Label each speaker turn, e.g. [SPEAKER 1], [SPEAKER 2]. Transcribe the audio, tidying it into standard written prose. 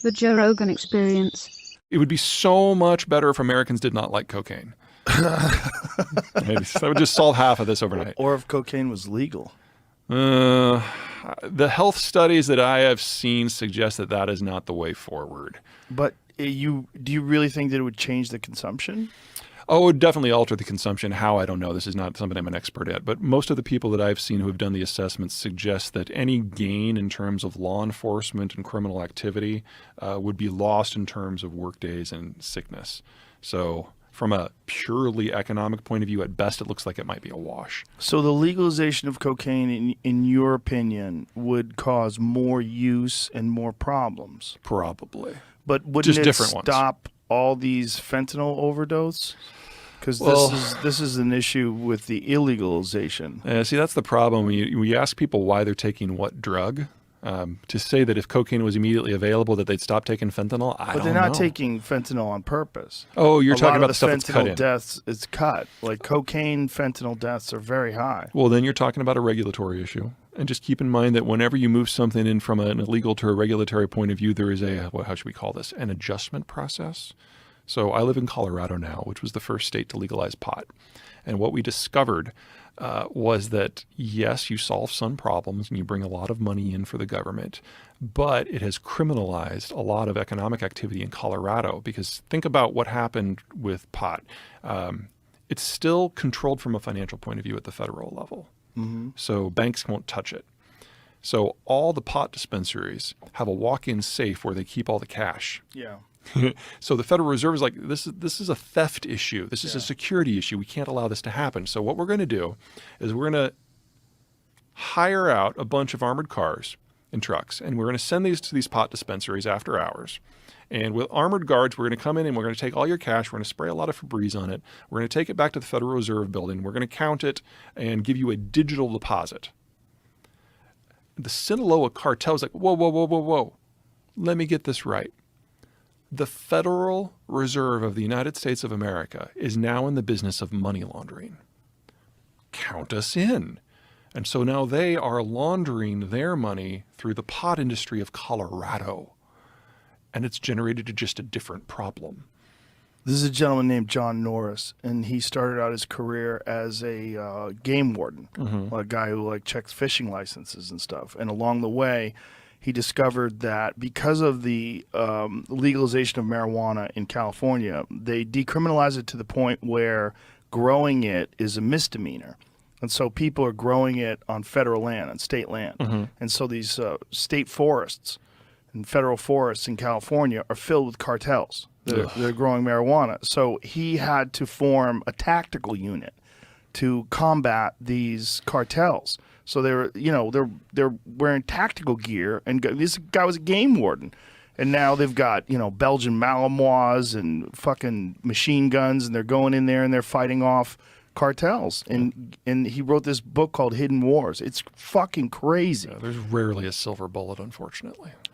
[SPEAKER 1] The Joe Rogan Experience.
[SPEAKER 2] It would be so much better if Americans did not like cocaine. Maybe that would just solve half of this overnight.
[SPEAKER 3] Or if cocaine was legal.
[SPEAKER 2] The health studies that I have seen suggest that that is not the way forward.
[SPEAKER 3] But do you really think that it would change the consumption?
[SPEAKER 2] Oh, it would definitely alter the consumption. How, I don't know. This is not something I'm an expert at. But most of the people that I've seen who have done the assessments suggest that any gain in terms of law enforcement and criminal activity would be lost in terms of work days and sickness. So from a purely economic point of view, at best, it looks like it might be a wash.
[SPEAKER 3] So the legalization of cocaine, in your opinion, would cause more use and more problems?
[SPEAKER 2] Probably.
[SPEAKER 3] But wouldn't
[SPEAKER 2] Just
[SPEAKER 3] it
[SPEAKER 2] different ones.
[SPEAKER 3] stop all these fentanyl overdose? Because this is an issue with the illegalization.
[SPEAKER 2] See, that's the problem. When you ask people why they're taking what drug, to say that if cocaine was immediately available that they'd stop taking fentanyl, I don't know.
[SPEAKER 3] But they're not taking fentanyl on purpose.
[SPEAKER 2] Oh, you're talking about the stuff that's cut in.
[SPEAKER 3] A lot of the fentanyl deaths is cut. Like cocaine fentanyl deaths are very high.
[SPEAKER 2] Well, then you're talking about a regulatory issue. And just keep in mind that whenever you move something in from an illegal to a regulatory point of view, there is how should we call this? An adjustment process. So I live in Colorado now, which was the first state to legalize pot. And what we discovered was that, yes, you solve some problems and you bring a lot of money in for the government, but it has criminalized a lot of economic activity in Colorado. Because think about what happened with pot. It's still controlled from a financial point of view at the federal level. Mm-hmm. So banks won't touch it. So all the pot dispensaries have a walk-in safe where they keep all the cash.
[SPEAKER 3] Yeah.
[SPEAKER 2] So the Federal Reserve is like, this is a theft issue. This is a security issue. We can't allow this to happen. So what we're going to do is we're going to hire out a bunch of armored cars and trucks, and we're going to send these to these pot dispensaries after hours. And with armored guards, we're going to come in and we're going to take all your cash. We're going to spray a lot of Febreze on it. We're going to take it back to the Federal Reserve building. We're going to count it and give you a digital deposit. The Sinaloa cartel is like, whoa, whoa, whoa, whoa, whoa. Let me get this right. The Federal Reserve of the United States of America is now in the business of money laundering. Count us in. And so now they are laundering their money through the pot industry of Colorado. And it's generated just a different problem.
[SPEAKER 3] This is a gentleman named John Norris, and he started out his career as a game warden, a guy who checks fishing licenses and stuff. And along the way, he discovered that because of the legalization of marijuana in California, they decriminalized it to the point where growing it is a misdemeanor. And so people are growing it on federal land, on state land. Mm-hmm. And so these state forests and federal forests in California are filled with cartels that are growing marijuana. So he had to form a tactical unit to combat these cartels. So they're wearing tactical gear, and this guy was a game warden, and now they've got Belgian Malinois and fucking machine guns, and they're going in there and they're fighting off cartels. And he wrote this book called Hidden Wars. It's fucking crazy.
[SPEAKER 2] Yeah, there's rarely a silver bullet, unfortunately.